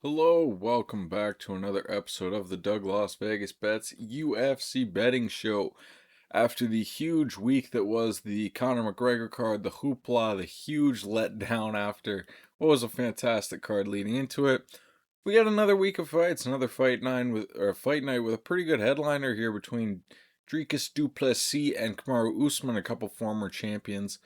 Hello, welcome back to another episode of the Doug Las Vegas Bets UFC Betting Show. After the huge week that was the Conor McGregor card, the hoopla, the huge letdown after what was a fantastic card leading into it, we got another week of fights, another fight night with a pretty good headliner here between Dricus Du Plessis and Kamaru Usman, a couple former champions,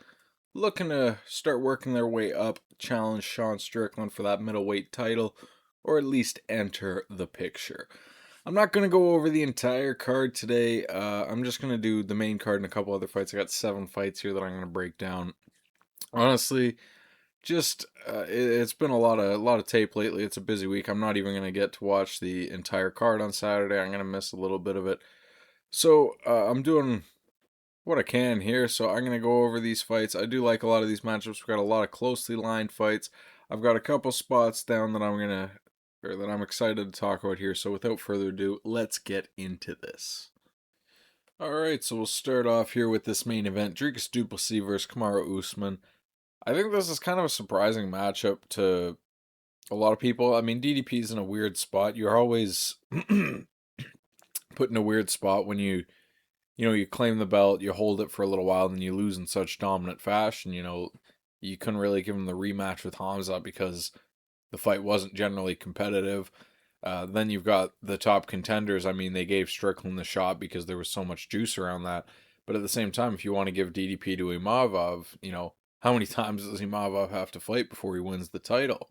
looking to start working their way up, challenge Sean Strickland for that middleweight title, or at least enter the picture. I'm not going to go over the entire card today. I'm just going to do the main card and a couple other fights. I got 7 fights here that I'm going to break down. Honestly, just it's been a lot of tape lately. It's a busy week. I'm not even going to get to watch the entire card on Saturday. I'm going to miss a little bit of it. So I'm doing what I can here. So I'm going to go over these fights. I do like a lot of these matchups. We've got a lot of closely lined fights. I've got a couple spots down that I'm excited to talk about here. So without further ado, let's get into this. Alright, so we'll start off here with this main event. Dricus Du Plessis versus Kamaru Usman. I think this is kind of a surprising matchup to a lot of people. I mean, DDP's in a weird spot. You're always put in a weird spot when you claim the belt, you hold it for a little while, and then you lose in such dominant fashion. You couldn't really give him the rematch with Hamza because the fight wasn't generally competitive. Then you've got the top contenders. I mean, they gave Strickland the shot because there was so much juice around that. But at the same time, if you want to give DDP to Imavov, how many times does Imavov have to fight before he wins the title?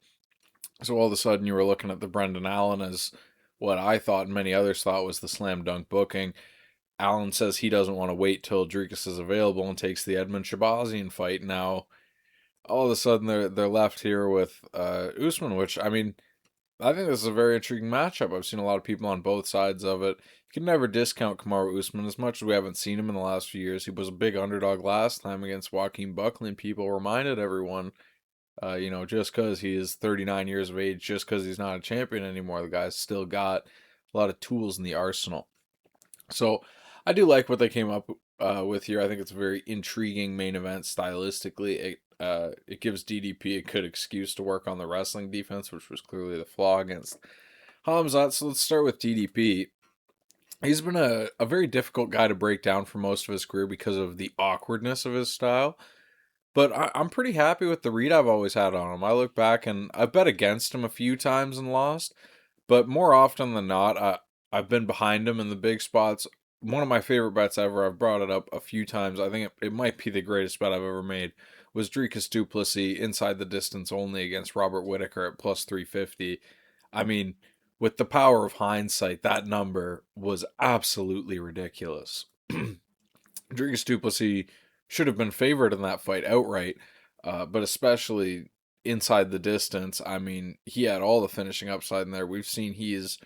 So all of a sudden, you were looking at the Brendan Allen as what I thought and many others thought was the slam dunk booking. Allen says he doesn't want to wait till Dricus is available and takes the Edmund Shabazian fight. Now, all of a sudden, they're left here with Usman, which, I mean, I think this is a very intriguing matchup. I've seen a lot of people on both sides of it. You can never discount Kamaru Usman as much as we haven't seen him in the last few years. He was a big underdog last time against Joaquin Buckley, and people reminded everyone, just because he is 39 years of age, just because he's not a champion anymore, the guy's still got a lot of tools in the arsenal. So I do like what they came up with here. I think it's a very intriguing main event stylistically. It gives DDP a good excuse to work on the wrestling defense, which was clearly the flaw against Hamzat. So let's start with DDP. He's been a very difficult guy to break down for most of his career because of the awkwardness of his style. But I'm pretty happy with the read I've always had on him. I look back and I've bet against him a few times and lost. But more often than not, I've been behind him in the big spots. One of my favorite bets ever, I've brought it up a few times. I think it might be the greatest bet I've ever made, was Dricus Du Plessis inside the distance only against Robert Whittaker at plus 350. I mean, with the power of hindsight, that number was absolutely ridiculous. Dricus Du Plessis should have been favored in that fight outright, but especially inside the distance. I mean, he had all the finishing upside in there. We've seen he is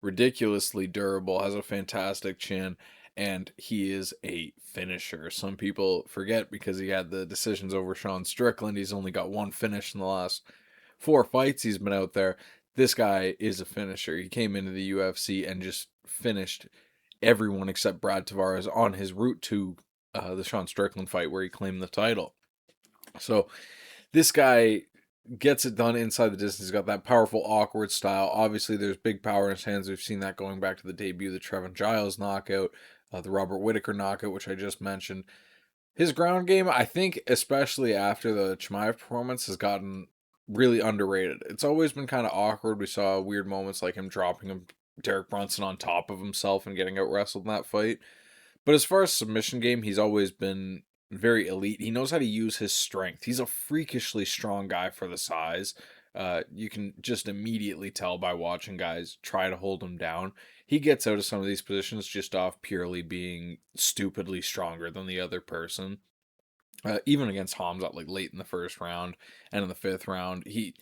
ridiculously durable, has a fantastic chin, and he is a finisher. Some people forget because he had the decisions over Sean Strickland. He's only got one finish in the last 4 fights he's been out there. This guy is a finisher. He came into the UFC and just finished everyone except Brad Tavares on his route to the Sean Strickland fight where he claimed the title. So this guy gets it done inside the distance. He's got that powerful, awkward style. Obviously, there's big power in his hands. We've seen that going back to the debut, the Trevin Giles knockout, the Robert Whittaker knockout, which I just mentioned. His ground game, I think, especially after the Chimaev performance, has gotten really underrated. It's always been kind of awkward. We saw weird moments like him dropping Derek Brunson on top of himself and getting out wrestled in that fight. But as far as submission game, he's always been very elite. He knows how to use his strength. He's a freakishly strong guy for the size. You can just immediately tell by watching guys try to hold him down. He gets out of some of these positions just off purely being stupidly stronger than the other person. Even against Hamzat, like late in the first round and in the 5th round, he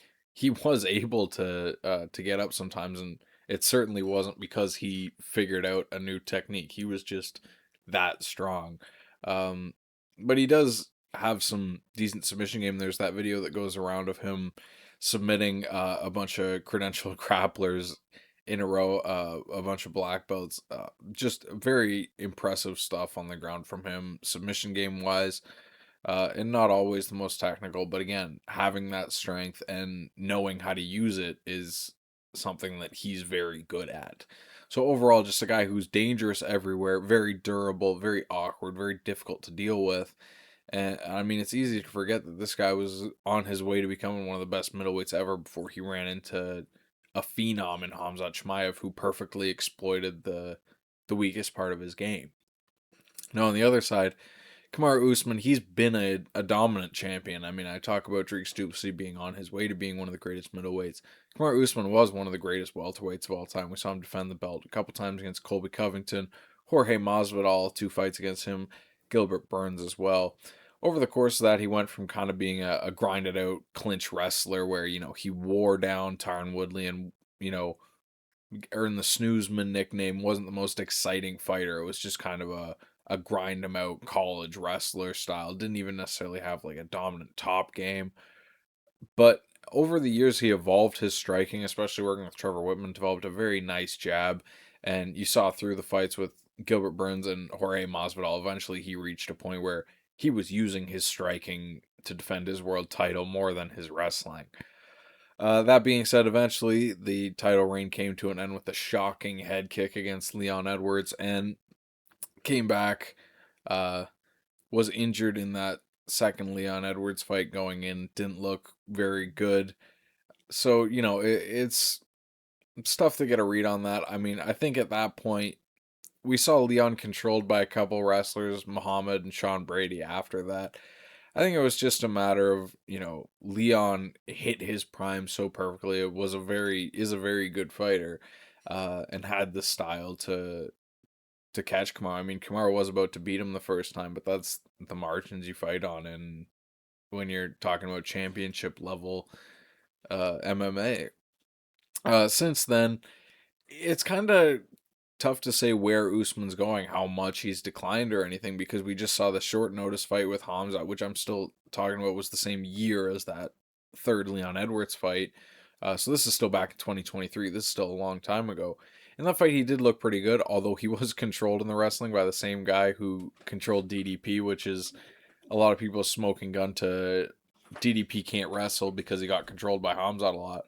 was able to get up sometimes, and it certainly wasn't because he figured out a new technique. He was just that strong. But he does have some decent submission game. There's that video that goes around of him submitting a bunch of credentialed grapplers in a row, a bunch of black belts. Just very impressive stuff on the ground from him, submission game wise, and not always the most technical. But again, having that strength and knowing how to use it is something that he's very good at. So overall, just a guy who's dangerous everywhere, very durable, very awkward, very difficult to deal with. And I mean, it's easy to forget that this guy was on his way to becoming one of the best middleweights ever before he ran into a phenom in Khamzat Chimaev who perfectly exploited the weakest part of his game. Now on the other side, Kamaru Usman, he's been a dominant champion. I mean, I talk about Dricus Du Plessis being on his way to being one of the greatest middleweights. Kamaru Usman was one of the greatest welterweights of all time. We saw him defend the belt a couple times against Colby Covington, Jorge Masvidal, 2 fights against him, Gilbert Burns as well. Over the course of that, he went from kind of being a grinded out clinch wrestler where, he wore down Tyron Woodley and, earned the Snoozman nickname, wasn't the most exciting fighter. It was just kind of a grind him out college wrestler style. Didn't even necessarily have like a dominant top game. But over the years, he evolved his striking, especially working with Trevor Whitman, developed a very nice jab. And you saw through the fights with Gilbert Burns and Jorge Masvidal, eventually he reached a point where he was using his striking to defend his world title more than his wrestling. That being said, eventually the title reign came to an end with a shocking head kick against Leon Edwards and came back, was injured in that second Leon Edwards fight going in, didn't look very good. So, it's tough to get a read on that. I mean, I think at that point, we saw Leon controlled by a couple wrestlers, Muhammad and Sean Brady after that. I think it was just a matter of, Leon hit his prime so perfectly. It was is a very good fighter, and had the style to catch Kamaru. I mean, Kamaru was about to beat him the first time, but that's the margins you fight on, and when you're talking about championship level MMA. Since then, it's kind of tough to say where Usman's going, how much he's declined or anything, because we just saw the short notice fight with Hamza, which I'm still talking about was the same year as that third Leon Edwards fight. So this is still back in 2023. This is still a long time ago. In that fight, he did look pretty good, although he was controlled in the wrestling by the same guy who controlled DDP, which is a lot of people's smoking gun to DDP can't wrestle because he got controlled by Hamza a lot.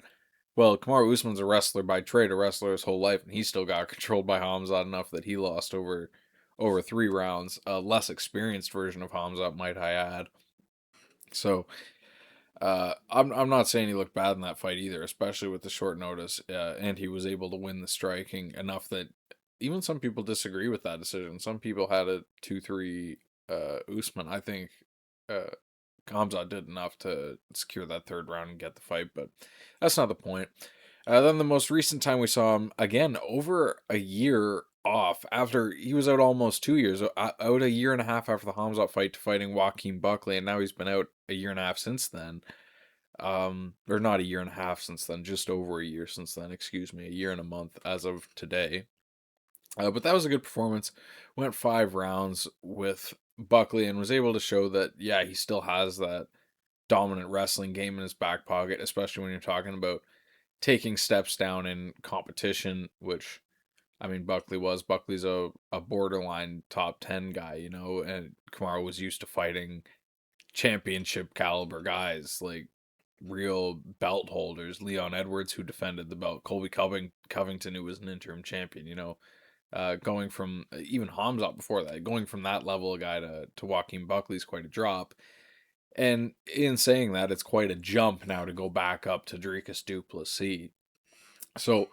Well, Kamaru Usman's a wrestler by trade, a wrestler his whole life, and he still got controlled by Hamzat enough that he lost over 3 rounds. A less experienced version of Hamzat, might I add. So, I'm not saying he looked bad in that fight either, especially with the short notice, and he was able to win the striking enough that even some people disagree with that decision. Some people had a 2-3 Usman. I think Khamzat did enough to secure that third round and get the fight, but that's not the point. Then the most recent time we saw him, again, over a year off, after he was out almost 2 years, out a year and a half after the Khamzat fight to fighting Joaquin Buckley, and now he's been out a year and a half since then. Or not a year and a half since then, just over a year since then, excuse me, a year and a month as of today. But that was a good performance. Went 5 rounds with Buckley and was able to show that, yeah, he still has that dominant wrestling game in his back pocket, especially when you're talking about taking steps down in competition, which, I mean, Buckley's a borderline top 10 guy, and Kamaru was used to fighting championship caliber guys, like real belt holders. Leon Edwards, who defended the belt, Colby Covington, who was an interim champion, going from even Hamzat before that, going from that level of guy to Joaquin Buckley is quite a drop. And in saying that, it's quite a jump now to go back up to Dricus Du Plessis. So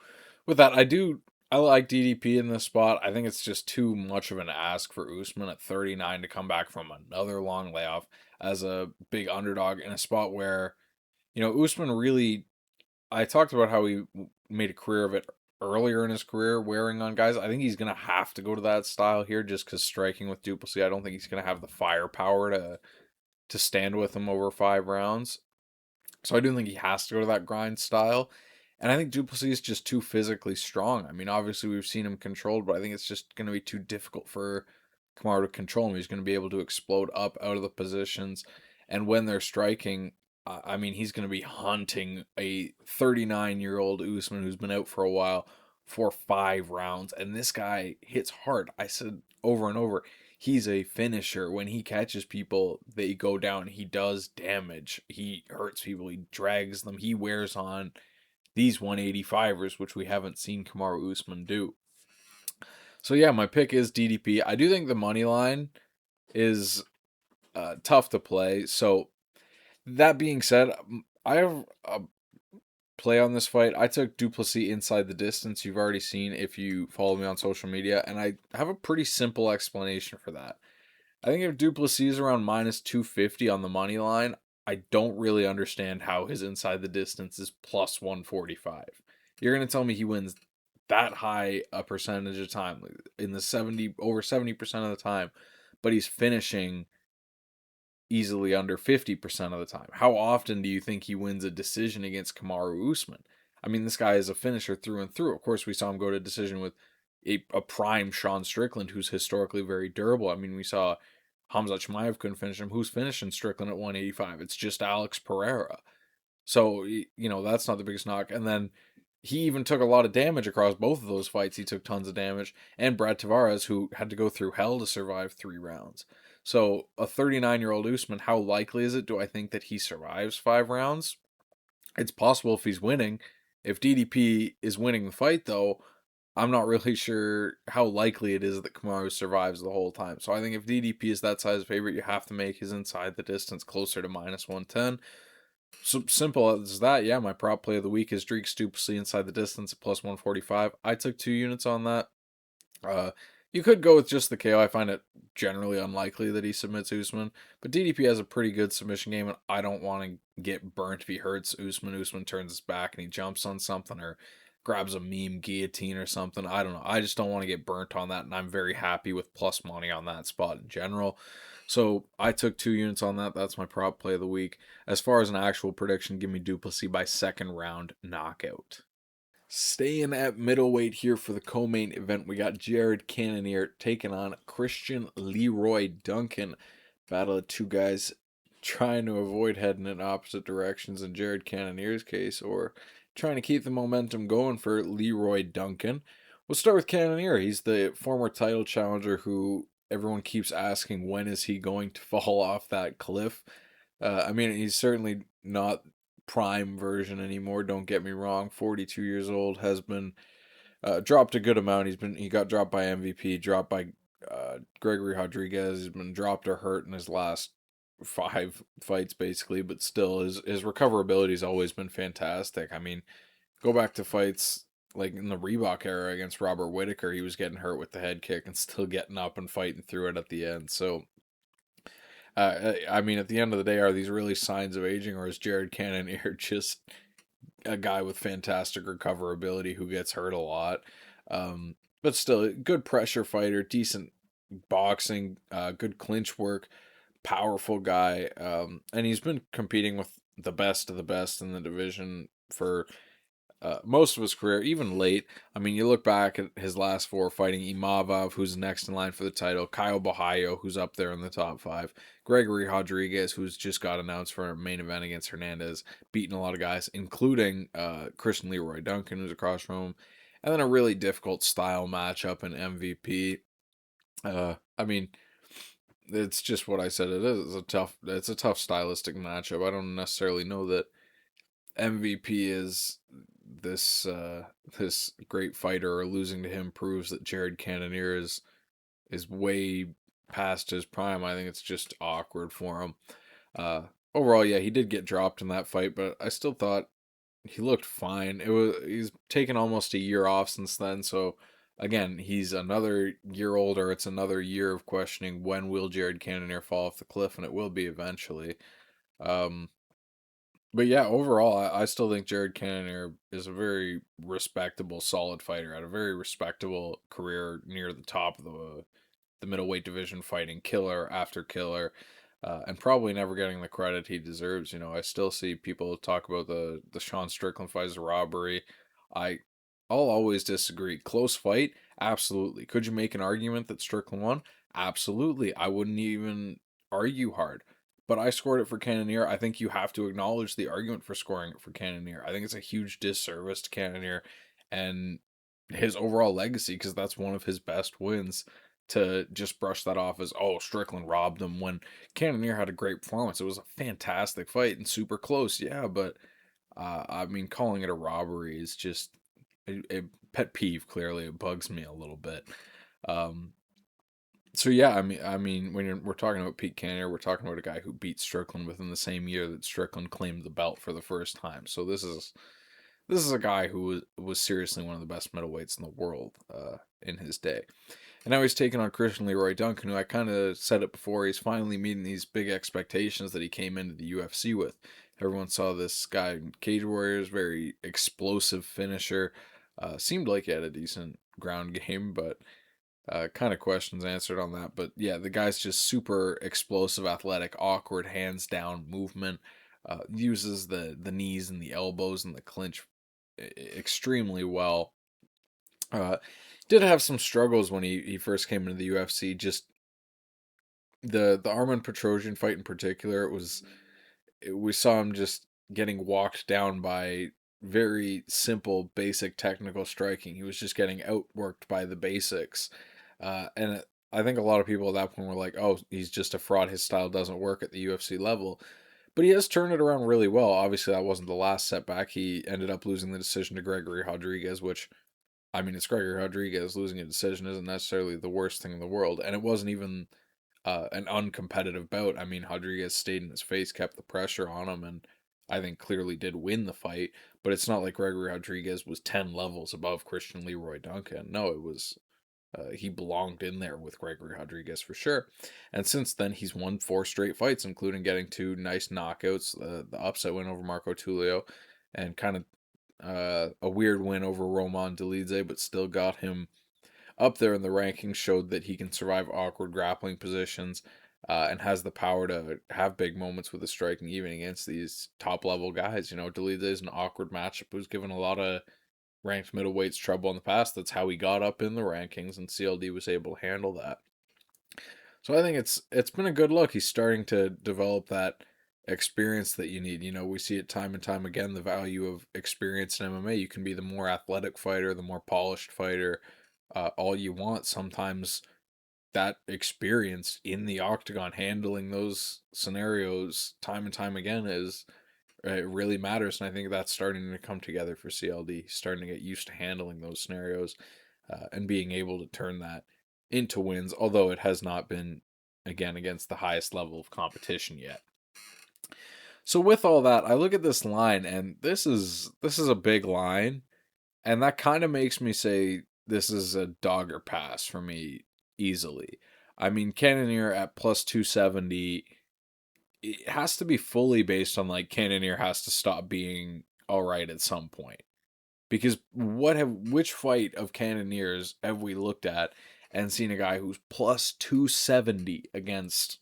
with that, I like DDP in this spot. I think it's just too much of an ask for Usman at 39 to come back from another long layoff as a big underdog in a spot where, Usman really, I talked about how he made a career of it earlier in his career wearing on guys. I think he's going to have to go to that style here just because striking with Du Plessis, I don't think he's going to have the firepower to stand with him over 5 rounds. So I do think he has to go to that grind style. And I think Du Plessis is just too physically strong. I mean, obviously we've seen him controlled, but I think it's just going to be too difficult for Kamaru to control him. He's going to be able to explode up out of the positions. And when they're striking, I mean, he's going to be hunting a 39-year-old Usman who's been out for a while for 5 rounds, and this guy hits hard. I said over and over, he's a finisher. When he catches people, they go down. He does damage. He hurts people. He drags them. He wears on these 185ers, which we haven't seen Kamaru Usman do. So yeah, my pick is DDP. I do think the money line is tough to play. So that being said, I have a play on this fight. I took Du Plessis inside the distance. You've already seen if you follow me on social media, and I have a pretty simple explanation for that. I think if Du Plessis is around minus 250 on the money line, I don't really understand how his inside the distance is plus 145. You're going to tell me he wins that high a percentage of time, in the 70% of the time, but he's finishing easily under 50% of the time. How often do you think he wins a decision against Kamaru Usman? I mean, this guy is a finisher through and through. Of course, we saw him go to decision with a prime Sean Strickland, who's historically very durable. I mean, we saw Hamza Chimaev couldn't finish him. Who's finishing Strickland at 185? It's just Alex Pereira. So, that's not the biggest knock. And then he even took a lot of damage across both of those fights. He took tons of damage. And Brad Tavares, who had to go through hell to survive 3 rounds. So, a 39-year-old Usman, how likely is it, do I think, that he survives 5 rounds? It's possible if he's winning. If DDP is winning the fight, though, I'm not really sure how likely it is that Kamaru survives the whole time. So I think if DDP is that size favorite, you have to make his inside the distance closer to minus 110. So simple as that. Yeah, my prop play of the week is Dricus Du Plessis inside the distance at plus 145. I took 2 units on that. You could go with just the KO. I find it generally unlikely that he submits Usman, but DDP has a pretty good submission game, and I don't want to get burnt if he hurts Usman. Usman turns his back and he jumps on something or grabs a meme guillotine or something. I don't know. I just don't want to get burnt on that, and I'm very happy with plus money on that spot in general. So I took 2 units on that. That's my prop play of the week. As far as an actual prediction, give me Du Plessis by second round knockout. Staying at middleweight here for the co-main event, we got Jared Cannonier taking on Christian Leroy Duncan. Battle of two guys trying to avoid heading in opposite directions in Jared Cannonier's case, or trying to keep the momentum going for Leroy Duncan. We'll start with Cannonier. He's the former title challenger who everyone keeps asking when is he going to fall off that cliff. I mean, he's certainly not prime version anymore. Don't get me wrong. 42 years old, has been dropped a good amount. He got dropped by MVP, dropped by Gregory Rodriguez. He's been dropped or hurt in his last 5 fights basically, but still his recoverability has always been fantastic. I mean, go back to fights like in the Reebok era against Robert Whittaker, he was getting hurt with the head kick and still getting up and fighting through it at the end. So I mean, at the end of the day, are these really signs of aging, or is Jared Cannonier just a guy with fantastic recoverability who gets hurt a lot? But still, good pressure fighter, decent boxing, good clinch work, powerful guy, and he's been competing with the best of the best in the division for most of his career, even late. I mean, you look back at his last 4 fighting Imavov, who's next in line for the title, Kyle Bahayo, who's up there in the top 5, Gregory Rodriguez, who's just got announced for a main event against Hernandez, beating a lot of guys, including Christian Leroy Duncan, who's across from him, and then a really difficult style matchup in MVP. I mean, it's just what I said it is. It's a tough stylistic matchup. I don't necessarily know that MVP is this great fighter, or losing to him proves that Jared Cannonier is way past his prime. I think it's just awkward for him. Overall, yeah, he did get dropped in that fight, but I still thought he looked fine. He's taken almost a year off since then, so again, he's another year older. It's another year of questioning when will Jared Cannonier fall off the cliff, and it will be eventually. But yeah, overall, I still think Jared Cannonier is a very respectable, solid fighter. Had a very respectable career near the top of the middleweight division, fighting killer after killer, and probably never getting the credit he deserves. I still see people talk about the Sean Strickland fight as a robbery. I'll always disagree. Close fight, absolutely. Could you make an argument that Strickland won? Absolutely. I wouldn't even argue hard. But I scored it for Cannonier. I think you have to acknowledge the argument for scoring it for Cannonier. I think it's a huge disservice to Cannonier, and his overall legacy, because that's one of his best wins. To just brush that off as, oh, Strickland robbed him, when Cannonier had a great performance. It was a fantastic fight and super close, yeah, but I mean, calling it a robbery is just a pet peeve. Clearly, it bugs me a little bit. Um, so yeah, I mean, when we're talking about Pete Cannonier, we're talking about a guy who beat Strickland within the same year that Strickland claimed the belt for the first time. So this is a guy who was seriously one of the best middleweights in the world in his day. And now he's taking on Christian Leroy Duncan, who I kind of said it before, he's finally meeting these big expectations that he came into the UFC with. Everyone saw this guy in Cage Warriors, very explosive finisher. Seemed like he had a decent ground game, but kind of questions answered on that. But yeah, the guy's just super explosive, athletic, awkward, hands down movement. Uses the knees and the elbows and the clinch extremely well. Did have some struggles when he first came into the UFC. Just the Armin Petrosian fight in particular, we saw him just getting walked down by very simple, basic technical striking. He was just getting outworked by the basics, and I think a lot of people at that point were like, "Oh, he's just a fraud. His style doesn't work at the UFC level." But he has turned it around really well. Obviously, that wasn't the last setback. He ended up losing the decision to Gregory Rodriguez, which, I mean, it's Gregory Rodriguez. Losing a decision isn't necessarily the worst thing in the world. And it wasn't even an uncompetitive bout. I mean, Rodriguez stayed in his face, kept the pressure on him, and I think clearly did win the fight. But it's not like Gregory Rodriguez was 10 levels above Christian Leroy Duncan. No, it was he belonged in there with Gregory Rodriguez for sure. And since then, he's won 4 straight fights, including getting 2 nice knockouts, the upset win over Marco Tulio, and kind of a weird win over Roman Dolidze, but still got him up there in the rankings. Showed that he can survive awkward grappling positions, and has the power to have big moments with the striking, even against these top level guys. Dolidze is an awkward matchup who's given a lot of ranked middleweights trouble in the past. That's how he got up in the rankings, and CLD was able to handle that. So I think it's been a good look. He's starting to develop that experience that you need. We see it time and time again, the value of experience in MMA. You can be the more athletic fighter, the more polished fighter, all you want. Sometimes that experience in the octagon, handling those scenarios time and time again, is it really matters. And I think that's starting to come together for CLD. He's starting to get used to handling those scenarios, and being able to turn that into wins, although it has not been, again, against the highest level of competition yet. So with all that, I look at this line, and this is a big line, and that kind of makes me say this is a dogger pass for me easily. I mean, Cannonier at plus 270, it has to be fully based on, like, Cannonier has to stop being all right at some point. Because which fight of Cannonier's have we looked at and seen a guy who's plus 270 against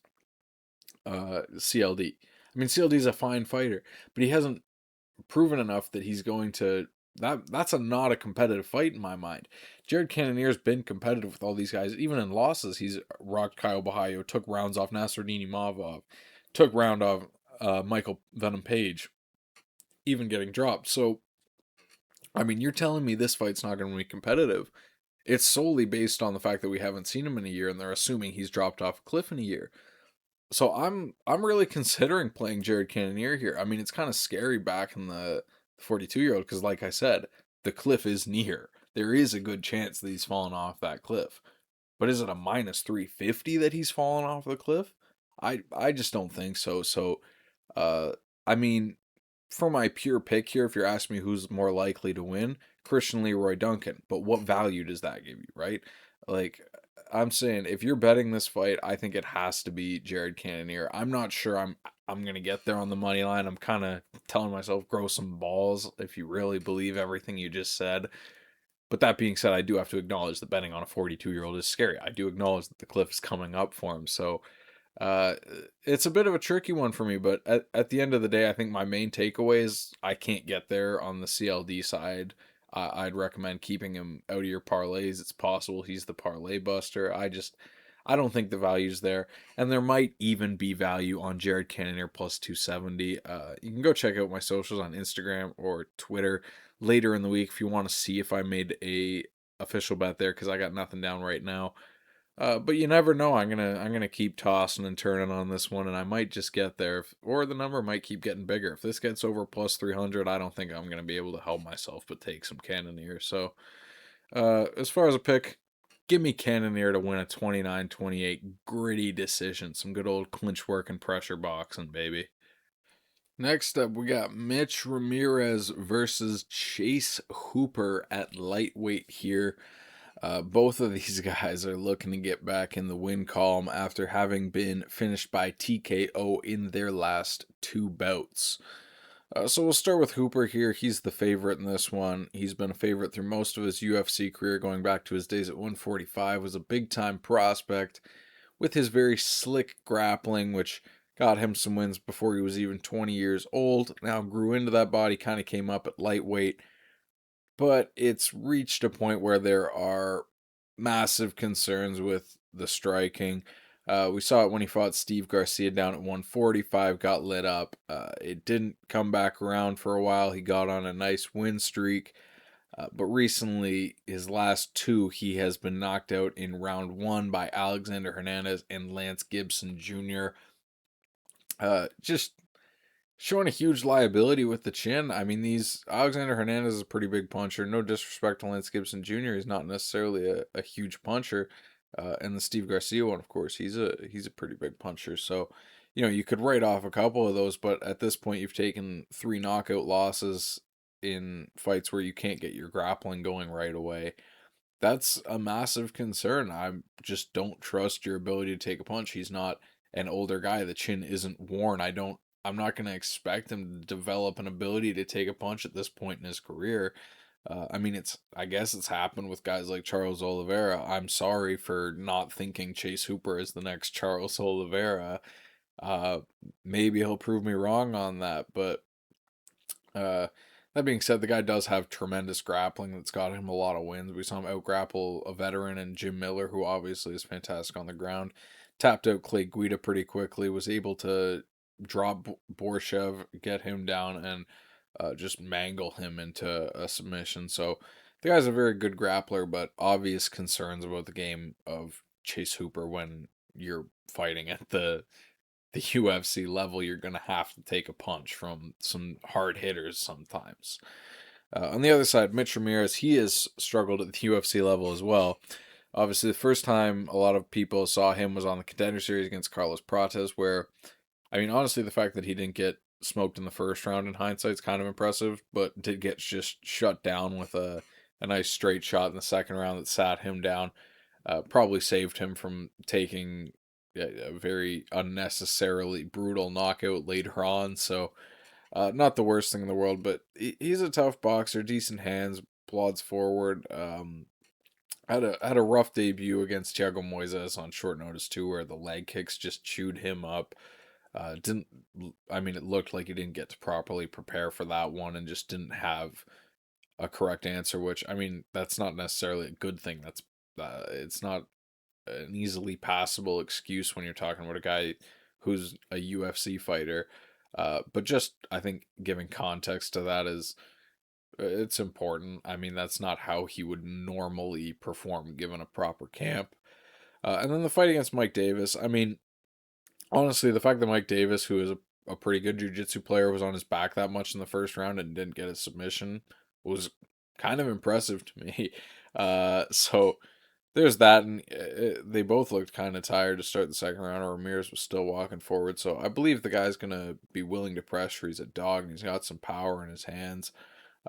CLD? I mean, CLD's a fine fighter, but he hasn't proven enough that he's going to. That's not a competitive fight in my mind. Jared Cannonier's been competitive with all these guys, even in losses. He's rocked Kyle Bahayo, took rounds off Nasruddin Imavov, took round off Michael Venom Page, even getting dropped. So, I mean, you're telling me this fight's not going to be competitive. It's solely based on the fact that we haven't seen him in a year, and they're assuming he's dropped off a cliff in a year. So I'm really considering playing Jared Cannonier here. I mean, it's kind of scary back in the 42-year-old, because, like I said, the cliff is near. There is a good chance that he's fallen off that cliff. But is it a minus 350 that he's fallen off the cliff? I just don't think so. So, I mean, for my pure pick here, if you're asking me who's more likely to win, Christian Leroy Duncan. But what value does that give you, right? Like, I'm saying, if you're betting this fight, I think it has to be Jared Cannonier. I'm not sure I'm gonna get there on the money line. I'm kind of telling myself, grow some balls if you really believe everything you just said. But that being said, I do have to acknowledge that betting on a 42-year-old is scary. I do acknowledge that the cliff is coming up for him. So uh, it's a bit of a tricky one for me, but at the end of the day, I think my main takeaway is I can't get there on the CLD side. I'd recommend keeping him out of your parlays. It's possible he's the parlay buster. I don't think the value's there. And there might even be value on Jared Cannonier plus 270. You can go check out my socials on Instagram or Twitter later in the week if you want to see if I made a official bet there because I got nothing down right now. But you never know. I'm gonna keep tossing and turning on this one, and I might just get there, or the number might keep getting bigger. If this gets over plus 300, I don't think I'm gonna be able to help myself but take some Cannonier. So, as far as a pick, give me Cannonier to win a 29-28 gritty decision. Some good old clinch work and pressure boxing, baby. Next up, we got Mitch Ramirez versus Chase Hooper at lightweight here. Both of these guys are looking to get back in the win column after having been finished by TKO in their last two bouts. So we'll start with Hooper here. He's the favorite in this one. He's been a favorite through most of his UFC career, going back to his days at 145. Was a big-time prospect with his very slick grappling, which got him some wins before he was even 20 years old. Now grew into that body, kind of came up at lightweight. But it's reached a point where there are massive concerns with the striking. We saw it when he fought Steve Garcia down at 145, got lit up. It didn't come back around for a while. He got on a nice win streak. But recently, his last two, he has been knocked out in round one by Alexander Hernandez and Lance Gibson Jr. Just showing a huge liability with the chin. I mean, Alexander Hernandez is a pretty big puncher. No disrespect to Lance Gibson Jr. He's not necessarily a huge puncher. And the Steve Garcia one, of course, he's a pretty big puncher. So, you could write off a couple of those, but at this point, you've taken 3 knockout losses in fights where you can't get your grappling going right away. That's a massive concern. I just don't trust your ability to take a punch. He's not an older guy. The chin isn't worn. I'm not going to expect him to develop an ability to take a punch at this point in his career. I guess it's happened with guys like Charles Oliveira. I'm sorry for not thinking Chase Hooper is the next Charles Oliveira. Maybe he'll prove me wrong on that, but that being said, the guy does have tremendous grappling that's got him a lot of wins. We saw him out-grapple a veteran and Jim Miller, who obviously is fantastic on the ground. Tapped out Clay Guida pretty quickly, was able to drop Borshev, get him down, and just mangle him into a submission. So the guy's a very good grappler, but obvious concerns about the game of Chase Hooper when you're fighting at the UFC level. You're going to have to take a punch from some hard hitters sometimes. On the other side, Mitch Ramirez, he has struggled at the UFC level as well. Obviously, the first time a lot of people saw him was on the Contender Series against Carlos Prates, where, honestly, the fact that he didn't get smoked in the first round in hindsight is kind of impressive, but did get just shut down with a nice straight shot in the second round that sat him down. Probably saved him from taking a very unnecessarily brutal knockout later on. So, not the worst thing in the world, but he's a tough boxer, decent hands, plods forward. Had a rough debut against Thiago Moises on short notice too, where the leg kicks just chewed him up. It looked like he didn't get to properly prepare for that one and just didn't have a correct answer, which, that's not necessarily a good thing. It's not an easily passable excuse when you're talking about a guy who's a UFC fighter. But just, I think, giving context to that it's important. That's not how he would normally perform given a proper camp. And then the fight against Mike Davis. Honestly, the fact that Mike Davis, who is a pretty good jiu-jitsu player, was on his back that much in the first round and didn't get a submission was kind of impressive to me. So there's that, and they both looked kind of tired to start the second round. Ramirez was still walking forward, so I believe the guy's going to be willing to pressure. He's a dog, and he's got some power in his hands.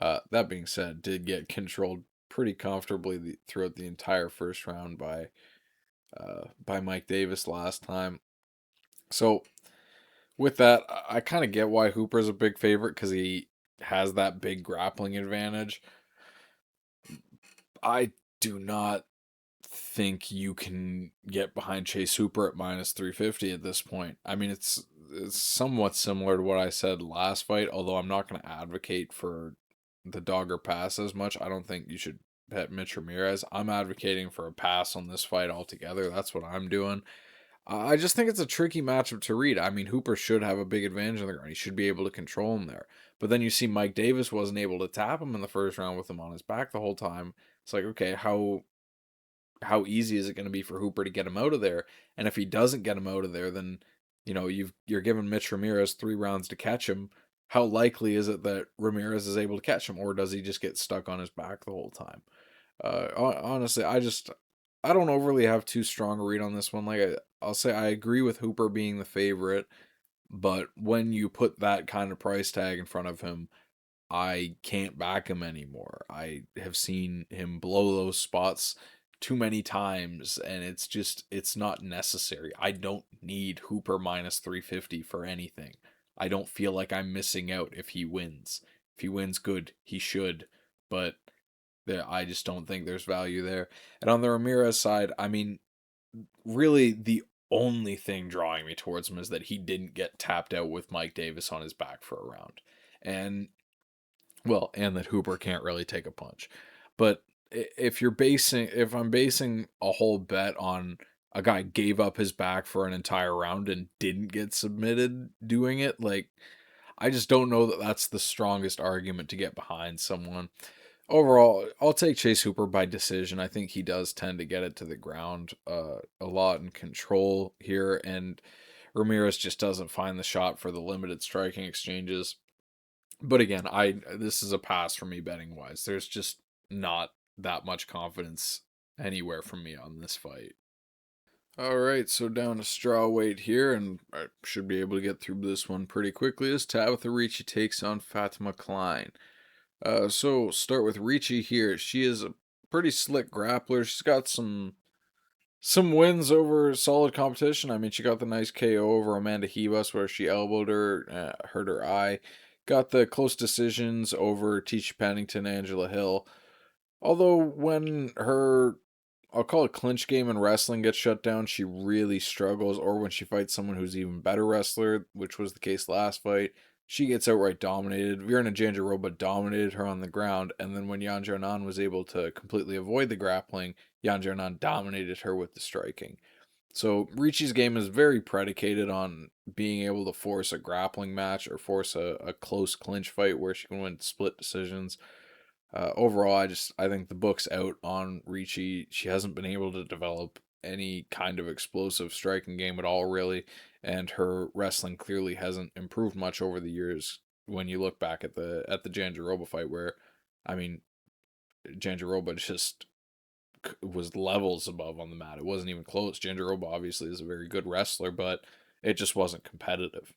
That being said, did get controlled pretty comfortably throughout the entire first round by Mike Davis last time. So with that, I kind of get why Hooper's a big favorite because he has that big grappling advantage. I do not think you can get behind Chase Hooper at minus 350 at this point. It's somewhat similar to what I said last fight, although I'm not going to advocate for the dog or pass as much. I don't think you should bet Mitch Ramirez. I'm advocating for a pass on this fight altogether. That's what I'm doing. I just think it's a tricky matchup to read. Hooper should have a big advantage on the ground. He should be able to control him there. But then you see Mike Davis wasn't able to tap him in the first round with him on his back the whole time. It's like, okay, how easy is it going to be for Hooper to get him out of there? And if he doesn't get him out of there, then you're giving Mitch Ramirez 3 rounds to catch him. How likely is it that Ramirez is able to catch him, or does he just get stuck on his back the whole time? Honestly, I don't overly have too strong a read on this one. Like I'll say I agree with Hooper being the favorite, but when you put that kind of price tag in front of him, I can't back him anymore. I have seen him blow those spots too many times, and it's not necessary. I don't need Hooper minus 350 for anything. I don't feel like I'm missing out if he wins. If he wins, good. He should. But I just don't think there's value there. And on the Ramirez side, I mean, really the only thing drawing me towards him is that he didn't get tapped out with Mike Davis on his back for a round. And and that Hooper can't really take a punch. But if I'm basing a whole bet on a guy gave up his back for an entire round and didn't get submitted doing it, like, I just don't know that that's the strongest argument to get behind someone. Overall, I'll take Chase Hooper by decision. I think he does tend to get it to the ground a lot in control here, and Ramirez just doesn't find the shot for the limited striking exchanges. But again, this is a pass for me betting wise. There's just not that much confidence anywhere from me on this fight. All right, so down to straw weight here, and I should be able to get through this one pretty quickly as Tabatha Ricci takes on Fatima Kline. So start with Ricci here. She is a pretty slick grappler. She's got some wins over solid competition. I mean, she got the nice KO over Amanda Ribas where she elbowed her, hurt her eye. Got the close decisions over Tisha Pennington, Angela Hill. Although when her, I'll call it clinch game in wrestling gets shut down, she really struggles. Or when she fights someone who's even better wrestler, which was the case last fight, she gets outright dominated. Virna Jandiroba dominated her on the ground, and then when Yan Xiaonan was able to completely avoid the grappling, Yan Xiaonan dominated her with the striking. So Ricci's game is very predicated on being able to force a grappling match or force a close clinch fight where she can win split decisions. Overall, I think the book's out on Ricci. She hasn't been able to develop any kind of explosive striking game at all, really, and her wrestling clearly hasn't improved much over the years. When you look back at the Jandiroba fight, where, I mean, Jandiroba just was levels above on the mat. It wasn't even close. Jandiroba obviously is a very good wrestler, but it just wasn't competitive.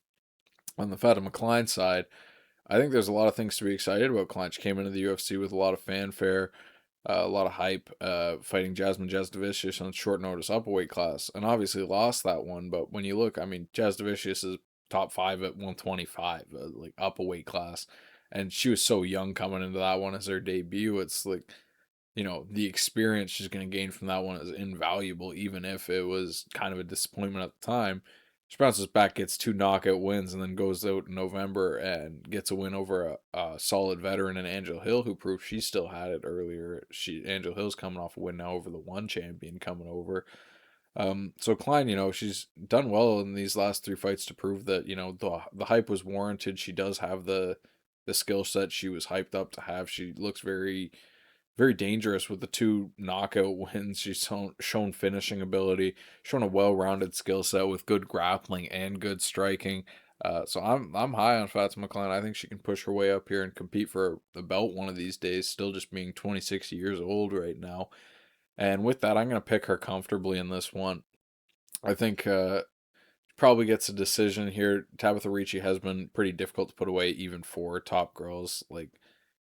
On the Fatima Kline side, I think there's a lot of things to be excited about. Kline came into the UFC with a lot of fanfare, a lot of hype, fighting Jasmine Jasdovicius on short notice up a weight class, and obviously lost that one. But when you look, I mean, Jasdovicius is top 5 at 125, like up a weight class, and she was so young coming into that one as her debut. It's like, the experience she's going to gain from that one is invaluable, even if it was kind of a disappointment at the time. She bounces back, gets 2 knockout wins, and then goes out in November and gets a win over a solid veteran in Angel Hill, who proved she still had it earlier. Angel Hill's coming off a win now over the one champion coming over. So Kline, she's done well in these last 3 fights to prove that, the hype was warranted. She does have the skill set she was hyped up to have. She looks very very dangerous with the 2 knockout wins. She's shown finishing ability, shown a well-rounded skill set with good grappling and good striking. So I'm high on Fatima Kline. I think she can push her way up here and compete for the belt one of these days, still just being 26 years old right now. And with that, I'm going to pick her comfortably in this one. I think probably gets a decision here. Tabatha Ricci has been pretty difficult to put away, even for top girls. Like,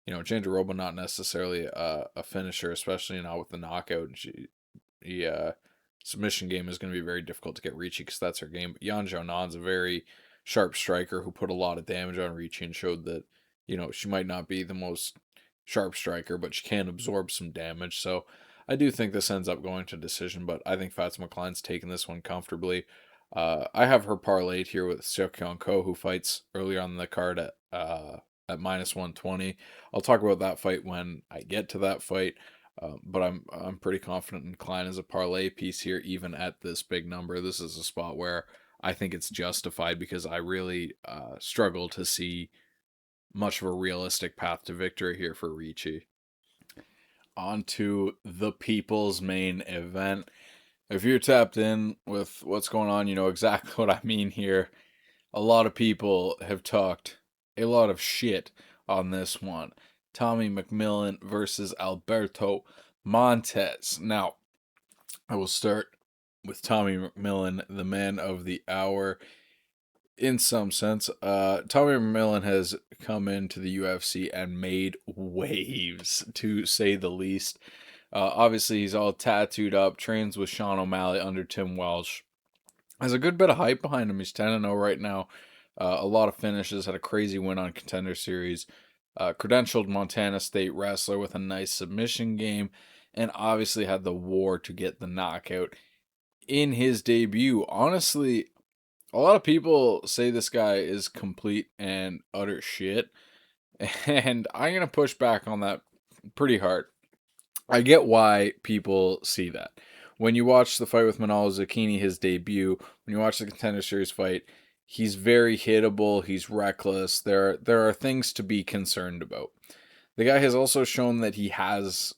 Jandiroba not necessarily a finisher, especially not with the knockout. Submission game is going to be very difficult to get Ricci because that's her game. But Yan Xiaonan's a very sharp striker who put a lot of damage on Ricci and showed that, she might not be the most sharp striker, but she can absorb some damage. So I do think this ends up going to decision, but I think Fatima Kline's taking this one comfortably. I have her parlayed here with Seok Ko, who fights earlier on the card at minus 120. I'll talk about that fight when I get to that fight, but I'm pretty confident in Kline as a parlay piece here, even at this big number. This is a spot where I think it's justified because I really struggle to see much of a realistic path to victory here for Ricci. on to the people's main event. If you're tapped in with what's going on, you know exactly what I mean here. A lot of people have talked a lot of shit on this one. Tommy McMillen versus Alberto Montes. Now, I will start with Tommy McMillen, the man of the hour. In some sense, Tommy McMillen has come into the UFC and made waves, to say the least. Obviously, he's all tattooed up, trains with Sean O'Malley under Tim Welsh. Has a good bit of hype behind him. He's 10-0 right now. A lot of finishes, had a crazy win on Contender Series. Credentialed Montana State wrestler with a nice submission game, and obviously had the war to get the knockout in his debut. Honestly, a lot of people say this guy is complete and utter shit, and I'm going to push back on that pretty hard. I get why people see that. When you watch the fight with Manolo Zucchini, his debut, when you watch the Contender Series fight, he's very hittable, he's reckless. There are things to be concerned about. The guy has also shown that he has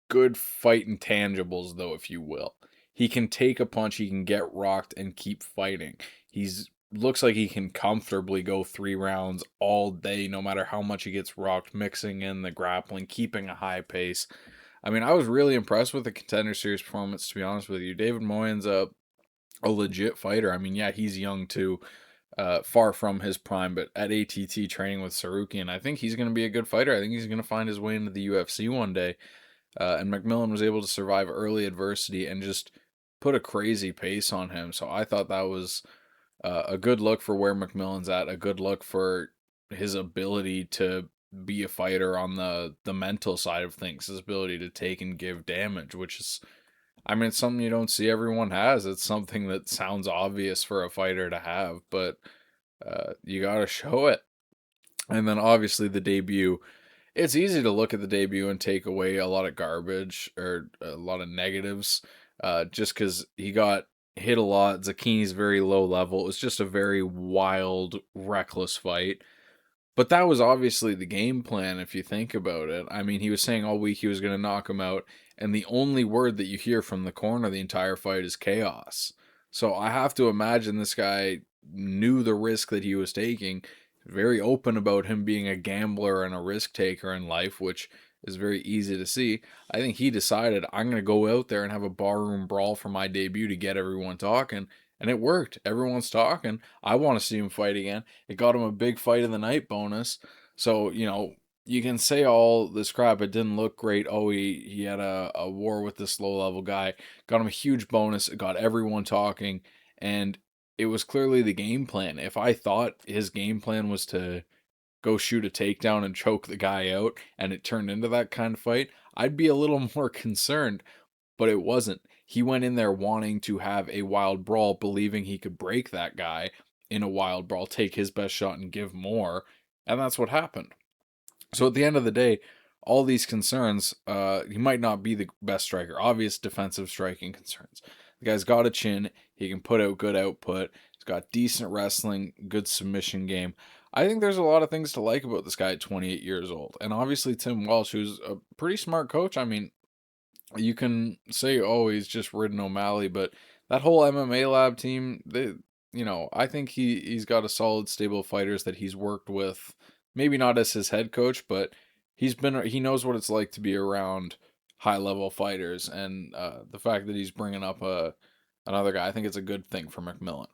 good fight intangibles, though, if you will. He can take a punch, he can get rocked and keep fighting. He's looks like he can comfortably go 3 rounds all day, no matter how much he gets rocked, mixing in the grappling, keeping a high pace. I mean, I was really impressed with the Contender Series performance, to be honest with you. David Moyen's a legit fighter. I mean, yeah, he's young too, far from his prime, but at ATT training with Sarukian, I think he's going to be a good fighter. I think he's going to find his way into the UFC one day. And McMillen was able to survive early adversity and just put a crazy pace on him. So I thought that was a good look for where McMillen's at, a good look for his ability to be a fighter on the mental side of things, his ability to take and give damage, which is, I mean, it's something you don't see everyone has. It's something that sounds obvious for a fighter to have, but you got to show it. And then obviously the debut. It's easy to look at the debut and take away a lot of garbage or a lot of negatives, just because he got hit a lot. Zucchini's very low level. It was just a very wild, reckless fight. But that was obviously the game plan if you think about it. I mean, he was saying all week he was going to knock him out, and the only word that you hear from the corner the entire fight is chaos. So I have to imagine this guy knew the risk that he was taking, very open about him being a gambler and a risk taker in life, which is very easy to see. I think he decided, I'm going to go out there and have a barroom brawl for my debut to get everyone talking. And it worked. Everyone's talking. I want to see him fight again. It got him a big fight of the night bonus. So, you know, you can say all this crap. It didn't look great. Oh, he had a war with this low level guy. Got him a huge bonus. It got everyone talking. And it was clearly the game plan. If I thought his game plan was to go shoot a takedown and choke the guy out, and it turned into that kind of fight, I'd be a little more concerned. But it wasn't. He went in there wanting to have a wild brawl, believing he could break that guy in a wild brawl, take his best shot and give more. And that's what happened. So at the end of the day, all these concerns, he might not be the best striker. Obvious defensive striking concerns. The guy's got a chin. He can put out good output. He's got decent wrestling, good submission game. I think there's a lot of things to like about this guy at 28 years old. And obviously Tim Welsh, who's a pretty smart coach. I mean, you can say, oh, he's just ridden O'Malley, but that whole MMA lab team, I think he's got a solid stable of fighters that he's worked with. Maybe not as his head coach, but he knows what it's like to be around high level fighters, and the fact that he's bringing up another guy, I think it's a good thing for McMillen.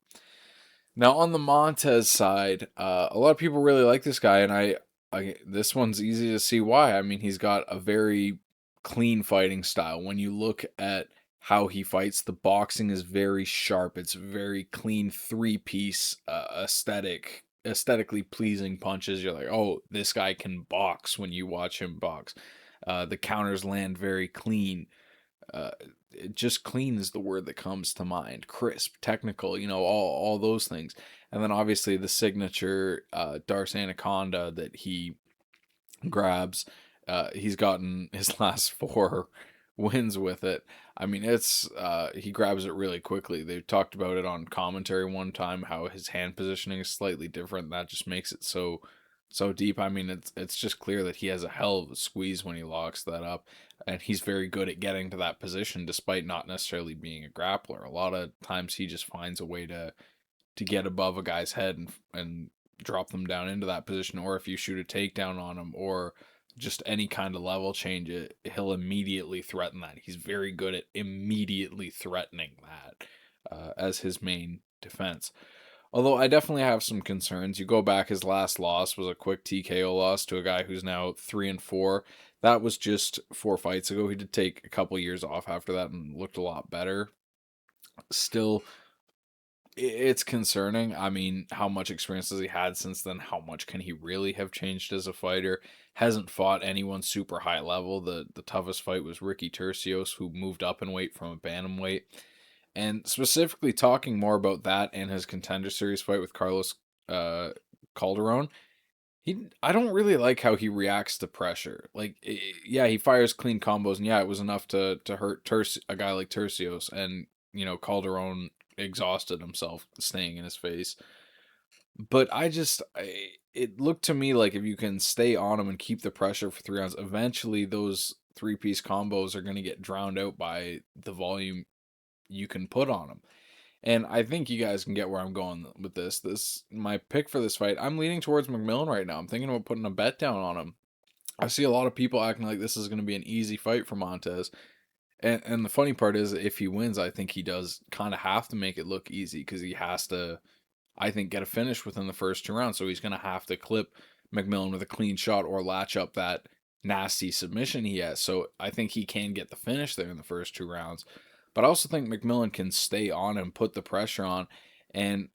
Now on the Montes side, a lot of people really like this guy, and I this one's easy to see why. I mean, he's got a very clean fighting style. When you look at how he fights, the boxing is very sharp. It's very clean, 3-piece aesthetically pleasing punches. You're like, oh, this guy can box when you watch him box. The counters land very clean. Just clean is the word that comes to mind. Crisp, technical, all those things. And then obviously the signature Darce Anaconda that he grabs. He's gotten his last 4 wins with it. I mean, it's he grabs it really quickly. They talked about it on commentary one time, how his hand positioning is slightly different. That just makes it so so deep. I mean, it's just clear that he has a hell of a squeeze when he locks that up, and he's very good at getting to that position despite not necessarily being a grappler. A lot of times he just finds a way to get above a guy's head and drop them down into that position, or if you shoot a takedown on him or just any kind of level change, he'll immediately threaten that. He's very good at immediately threatening that as his main defense. Although I definitely have some concerns. You go back, his last loss was a quick TKO loss to a guy who's now 3-4. That was just 4 fights ago. He did take a couple years off after that and looked a lot better. Still, it's concerning. I mean, how much experience has he had since then? How much can he really have changed as a fighter? Hasn't fought anyone super high level. The toughest fight was Ricky Turcios, who moved up in weight from a bantamweight. And specifically talking more about that and his Contender Series fight with Carlos Calderon, I don't really like how he reacts to pressure. Like, yeah, he fires clean combos, and yeah, it was enough to hurt a guy like Turcios, and Calderon exhausted himself staying in his face. But it looked to me like if you can stay on him and keep the pressure for 3 rounds, eventually those 3-piece combos are going to get drowned out by the volume you can put on him. And I think you guys can get where I'm going with this. My pick for this fight, I'm leaning towards McMillen right now. I'm thinking about putting a bet down on him. I see a lot of people acting like this is going to be an easy fight for Montes. And the funny part is, if he wins, I think he does kind of have to make it look easy because he has to, I think, get a finish within the first 2 rounds. So he's going to have to clip McMillen with a clean shot or latch up that nasty submission he has. So I think he can get the finish there in the first 2 rounds. But I also think McMillen can stay on and put the pressure on. And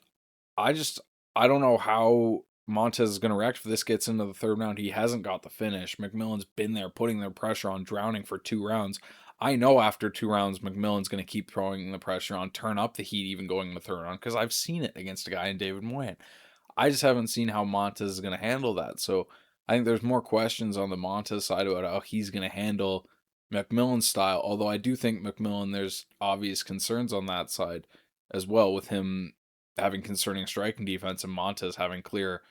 I don't know how Montes is going to react if this gets into the third round. He hasn't got the finish. McMillen's been there putting the pressure on, drowning for 2 rounds. I know after 2 rounds, McMillen's going to keep throwing the pressure on, turn up the heat even going in the third round, because I've seen it against a guy in David Moyen. I just haven't seen how Montes is going to handle that. So I think there's more questions on the Montes side about how he's going to handle McMillen's style, although I do think McMillen, there's obvious concerns on that side as well, with him having concerning striking defense and Montes having clear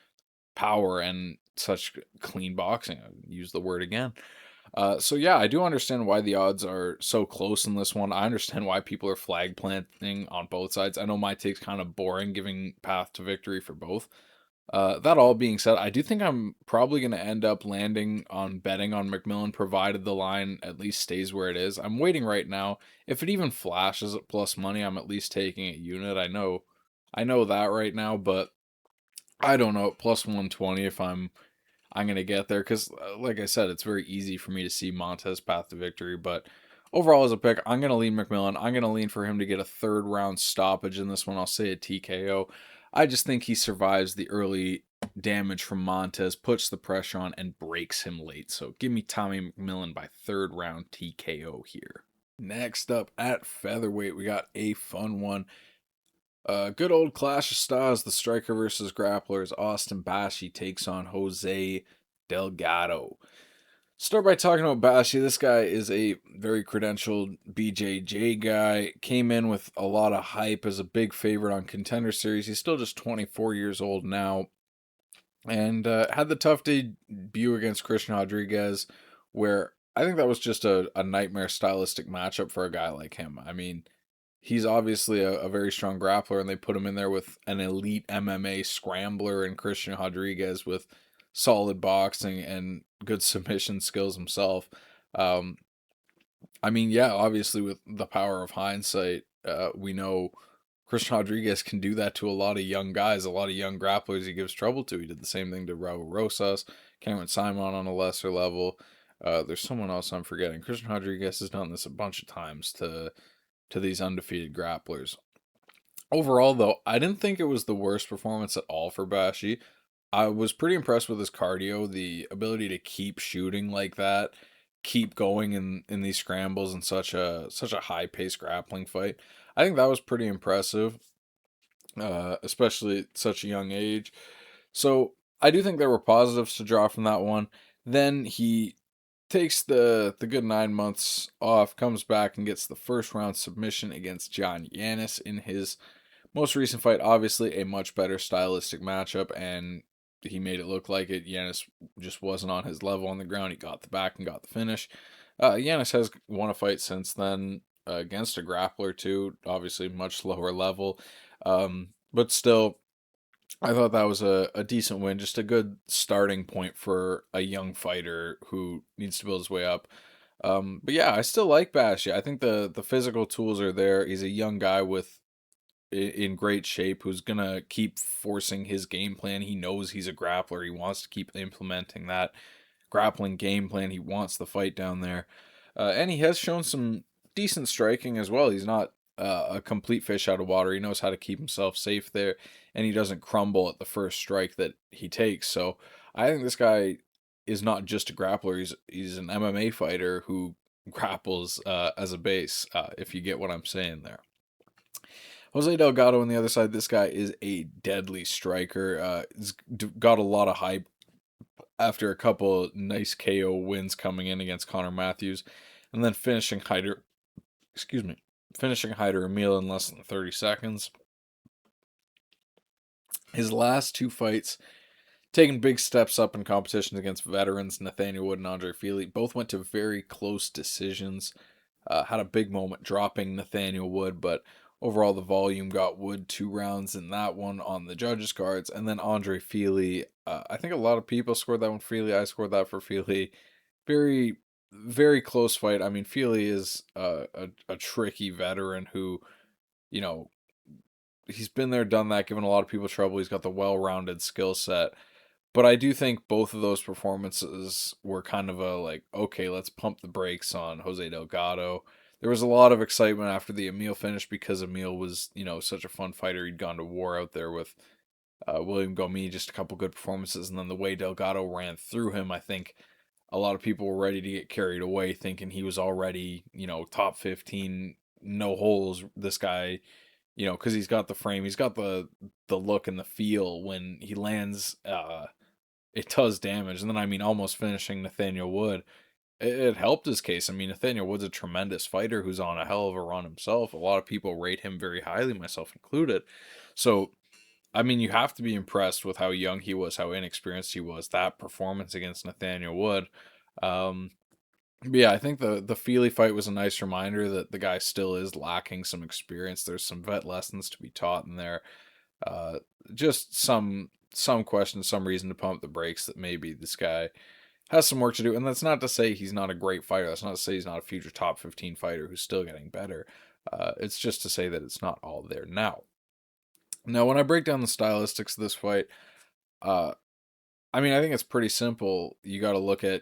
power and such clean boxing. I use the word again. So yeah, I do understand why the odds are so close in this one. I understand why people are flag planting on both sides. I know my take's kind of boring, giving path to victory for both. That all being said, I do think I'm probably going to end up landing on betting on McMillen, provided the line at least stays where it is. I'm waiting right now. If it even flashes at plus money, I'm at least taking a unit. I know that right now, but I don't know, plus 120 if I'm going to get there, because like I said, it's very easy for me to see Montes' path to victory. But overall, as a pick, I'm going to lean McMillen. I'm going to lean for him to get a third round stoppage in this one. I'll say a TKO. I just think he survives the early damage from Montes, puts the pressure on, and breaks him late. So give me Tommy McMillen by third round TKO here. Next up at featherweight, we got a fun one. Good old clash of styles, the striker versus grapplers. Austin Bashi takes on Jose Delgado. Start by talking about Bashi. This guy is a very credentialed BJJ guy. Came in with a lot of hype as a big favorite on Contender Series. He's still just 24 years old now. And had the tough debut against Christian Rodriguez, where I think that was just a nightmare stylistic matchup for a guy like him. I mean, he's obviously a very strong grappler, and they put him in there with an elite MMA scrambler and Christian Rodriguez with solid boxing and good submission skills himself. I mean, yeah, obviously with the power of hindsight, we know Christian Rodriguez can do that to a lot of young guys, a lot of young grapplers he gives trouble to. He did the same thing to Raul Rosas, Cameron Simon on a lesser level. There's someone else I'm forgetting. Christian Rodriguez has done this a bunch of times to these undefeated grapplers. Overall, though, I didn't think it was the worst performance at all for Bashi. I was pretty impressed with his cardio, the ability to keep shooting like that, keep going in these scrambles in such a high-paced grappling fight. I think that was pretty impressive, especially at such a young age. So I do think there were positives to draw from that one. Then he takes the good 9 months off, comes back and gets the first round submission against John Yanis in his most recent fight. Obviously a much better stylistic matchup, and he made it look like it. Yanis just wasn't on his level on the ground. He got the back and got the finish. Yanis has won a fight since then against a grappler too. Obviously, much lower level, but still, I thought that was a decent win. Just a good starting point for a young fighter who needs to build his way up. But yeah, I still like Bashi. I think the physical tools are there. He's a young guy with in great shape who's gonna keep forcing his game plan. He knows he's a grappler. He wants to keep implementing that grappling game plan. He wants the fight down there, and he has shown some decent striking as well. He's not a complete fish out of water. He knows how to keep himself safe there, and he doesn't crumble at the first strike that he takes. So I think this guy is not just a grappler. He's an MMA fighter who grapples as a base. If you get what I'm saying there. Jose Delgado on the other side, this guy is a deadly striker. He's got a lot of hype after a couple nice KO wins coming in against Connor Matthews, and then finishing Hyder Emil in less than 30 seconds. His last two fights, taking big steps up in competitions against veterans Nathaniel Wood and Andre Fili, both went to very close decisions. Had a big moment dropping Nathaniel Wood, but overall the volume got Wood 2 rounds in that one on the judges' cards. And then Andre Fili, I think a lot of people scored that one for Fili. I scored that for Fili. Very, very close fight. I mean, Fili is a tricky veteran who, you know, he's been there, done that, given a lot of people trouble. He's got the well-rounded skill set. But I do think both of those performances were kind of a like, okay, let's pump the brakes on Jose Delgado. There was a lot of excitement after the Emil finish because Emil was, such a fun fighter. He'd gone to war out there with William Gomi, just a couple good performances. And then the way Delgado ran through him, I think a lot of people were ready to get carried away thinking he was already, top 15, no holes. This guy, because he's got the frame, he's got the look and the feel when he lands, it does damage. And then, almost finishing Nathaniel Wood, it helped his case. Nathaniel Wood's a tremendous fighter who's on a hell of a run himself. A lot of people rate him very highly, myself included. So, you have to be impressed with how young he was, how inexperienced he was. That performance against Nathaniel Wood. But yeah, I think the Fili fight was a nice reminder that the guy still is lacking some experience. There's some vet lessons to be taught in there. Just some questions, some reason to pump the brakes that maybe this guy has some work to do. And that's not to say he's not a great fighter. That's not to say he's not a future top 15 fighter who's still getting better. It's just to say that it's not all there now. Now, when I break down the stylistics of this fight, I think it's pretty simple. You got to look at,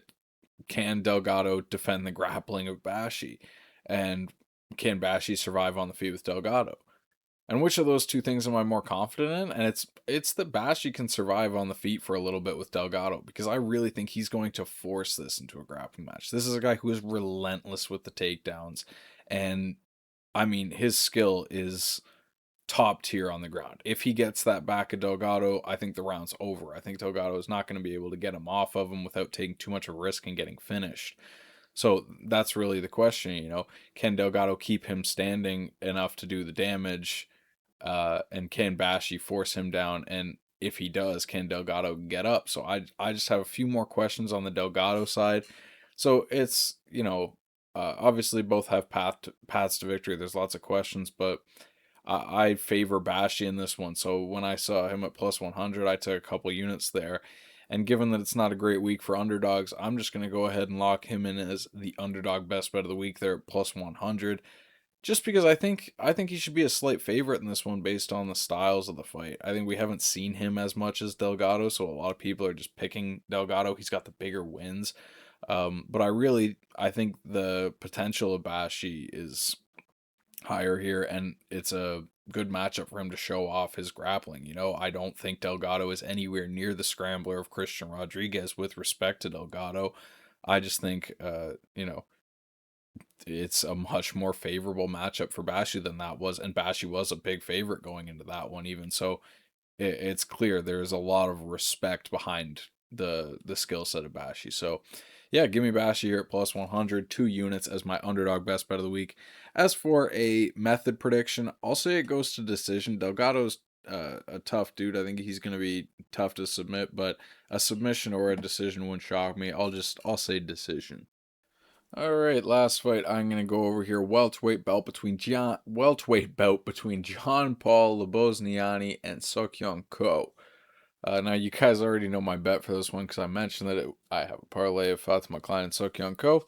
can Delgado defend the grappling of Bashi? And can Bashi survive on the feet with Delgado? And which of those two things am I more confident in? And it's that Bashi can survive on the feet for a little bit with Delgado, because I really think he's going to force this into a grappling match. This is a guy who is relentless with the takedowns. And, his skill is top tier on the ground. If he gets that back of Delgado, I think the round's over. I think Delgado is not going to be able to get him off of him without taking too much of a risk and getting finished. So that's really the question, can Delgado keep him standing enough to do the damage? And can Bashi force him down? And if he does, can Delgado get up? So I just have a few more questions on the Delgado side. So it's, obviously both have paths to victory. There's lots of questions, but I favor Bashi in this one. So when I saw him at plus 100, I took a couple units there. And given that it's not a great week for underdogs, I'm just going to go ahead and lock him in as the underdog best bet of the week there at plus 100. Just because I think he should be a slight favorite in this one based on the styles of the fight. I think we haven't seen him as much as Delgado, so a lot of people are just picking Delgado. He's got the bigger wins. But I think the potential of Bashi is higher here, and it's a good matchup for him to show off his grappling. I don't think Delgado is anywhere near the scrambler of Christian Rodriguez with respect to Delgado. I just think, it's a much more favorable matchup for Bashi than that was, and Bashi was a big favorite going into that one even. So it's clear there's a lot of respect behind the skill set of Bashi. So yeah, give me Bashi here at plus 100, 2 units as my underdog best bet of the week. As for a method prediction, I'll say it goes to decision. Delgado's a tough dude. I think he's going to be tough to submit, but a submission or a decision wouldn't shock me. I'll say decision. All right, last fight. I'm gonna go over here. Welterweight bout between John Paul Lebosnoyani and Seok Ko. Now you guys already know my bet for this one because I mentioned that I have a parlay of Fatima, Kline, and Seok Ko.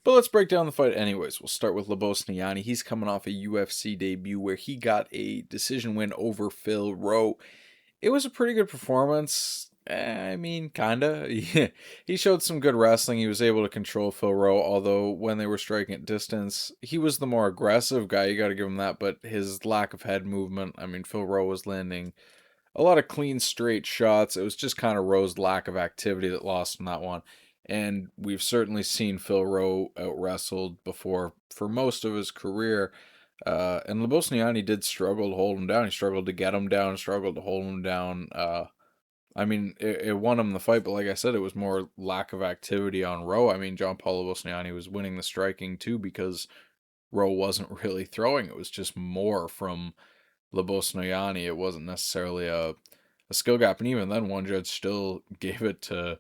But let's break down the fight anyways. We'll start with Lebosnoyani. He's coming off a UFC debut where he got a decision win over Phil Rowe. It was a pretty good performance. I mean, kinda. He showed some good wrestling. He was able to control Phil Rowe, although when they were striking at distance, he was the more aggressive guy. You got to give him that. But his lack of head movement, I mean, Phil Rowe was landing a lot of clean, straight shots. It was just kind of Rowe's lack of activity that lost him that one. And we've certainly seen Phil Rowe out wrestled before for most of his career. And Lebosnoyani did struggle to hold him down. He struggled to get him down, struggled to hold him down. I mean, it won him the fight, but like I said, it was more lack of activity on Rowe. I mean, John Paul Lebosnoyani was winning the striking too because Rowe wasn't really throwing. It was just more from Lebosnoyani. It wasn't necessarily a skill gap. And even then, one judge still gave it to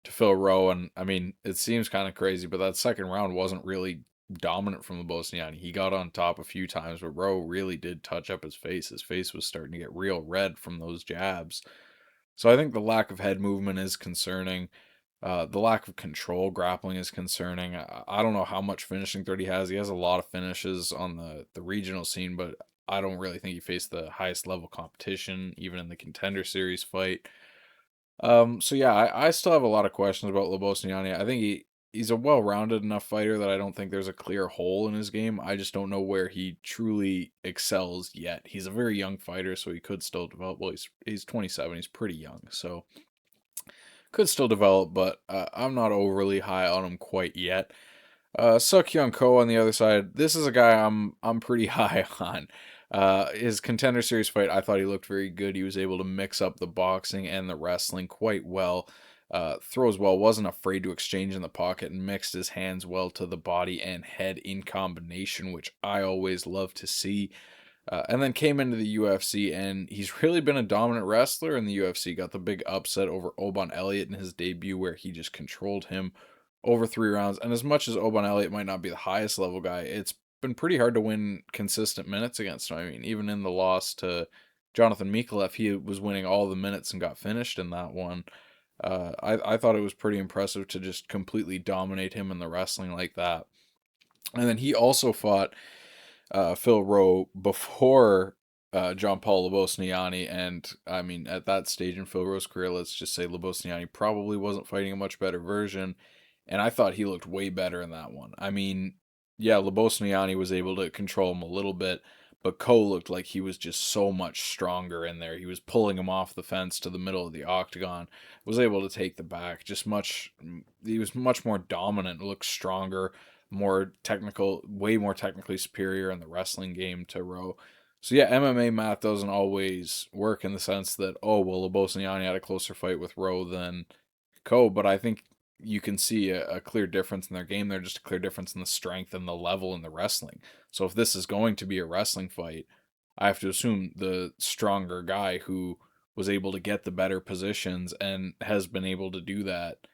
Phil Rowe. And I mean, it seems kind of crazy, but that second round wasn't really dominant from Lebosnoyani. He got on top a few times, but Rowe really did touch up his face. His face was starting to get real red from those jabs. So I think the lack of head movement is concerning. The lack of control grappling is concerning. I don't know how much finishing threat he has. He has a lot of finishes on the regional scene, but I don't really think he faced the highest level competition, even in the Contender Series fight. So yeah, I still have a lot of questions about Lebosnoyani. I think he's a well-rounded enough fighter that I don't think there's a clear hole in his game. I just don't know where he truly excels yet. He's a very young fighter, so he could still develop. Well, he's 27. He's pretty young, so could still develop, but I'm not overly high on him quite yet. Seok Ko on the other side, this is a guy I'm pretty high on. His Contender Series fight, I thought he looked very good. He was able to mix up the boxing and the wrestling quite well. Throws well, wasn't afraid to exchange in the pocket, and mixed his hands well to the body and head in combination, which I always love to see. And then came into the UFC, and he's really been a dominant wrestler in the UFC. Got the big upset over Oban Elliott in his debut, where he just controlled him over 3 rounds. And as much as Oban Elliott might not be the highest level guy, it's been pretty hard to win consistent minutes against him. I mean, even in the loss to Jonathan Mikalev, he was winning all the minutes and got finished in that one. I thought it was pretty impressive to just completely dominate him in the wrestling like that. And then he also fought Phil Rowe before John Paul Lebosnoyani, and I mean, at that stage in Phil Rowe's career, let's just say Lebosnoyani probably wasn't fighting a much better version, and I thought he looked way better in that one. I mean, yeah, Lebosnoyani was able to control him a little bit, but Ko looked like he was just so much stronger in there. He was pulling him off the fence to the middle of the octagon, was able to take the back, he was much more dominant, looked stronger, more technical, way more technically superior in the wrestling game to Rowe. So yeah, MMA math doesn't always work in the sense that, oh, well, Lebosnoyani had a closer fight with Rowe than Ko, but I think you can see a clear difference in their game. They're just a clear difference in the strength and the level in the wrestling. So if this is going to be a wrestling fight, I have to assume the stronger guy who was able to get the better positions and has been able to do that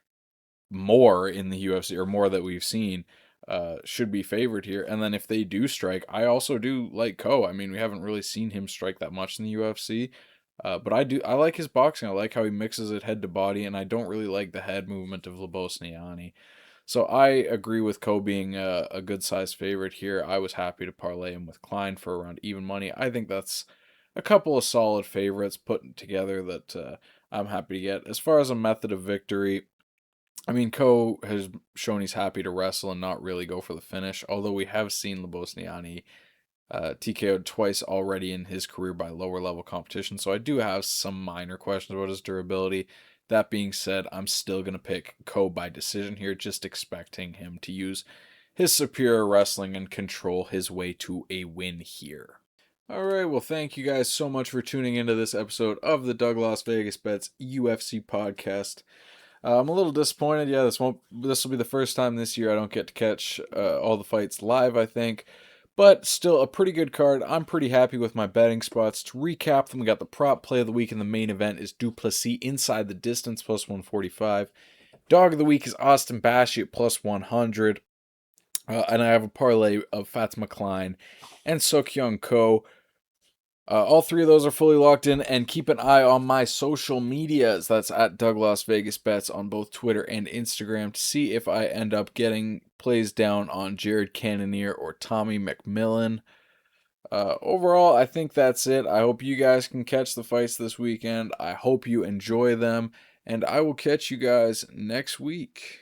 more in the UFC, or more that we've seen, should be favored here. And then if they do strike, I also do like Ko. I mean, we haven't really seen him strike that much in the UFC, but I like his boxing. I like how he mixes it head to body, and I don't really like the head movement of Lebosnoyani. So I agree with Ko being a good sized favorite here. I was happy to parlay him with Kline for around even money. I think that's a couple of solid favorites put together that I'm happy to get. As far as a method of victory, I mean, Ko has shown he's happy to wrestle and not really go for the finish, although we have seen Lebosnoyani TKO'd twice already in his career by lower level competition, so I do have some minor questions about his durability. That being said, I'm still going to pick Ko by decision here, just expecting him to use his superior wrestling and control his way to a win here. Alright, well, thank you guys so much for tuning into this episode of the Doug Las Vegas Bets UFC podcast. I'm a little disappointed. Yeah, this will be the first time this year I don't get to catch all the fights live, I think. But still a pretty good card. I'm pretty happy with my betting spots. To recap them, we got the prop play of the week in the main event is Du Plessis inside the distance plus 145. Dog of the week is Austin Bashi at plus 100. And I have a parlay of Fatima Kline and Seok Ko. All three of those are fully locked in, and keep an eye on my social medias. That's at Doug Las Vegas Bets on both Twitter and Instagram to see if I end up getting plays down on Jared Cannonier or Tommy McMillen. Overall, I think that's it. I hope you guys can catch the fights this weekend. I hope you enjoy them, and I will catch you guys next week.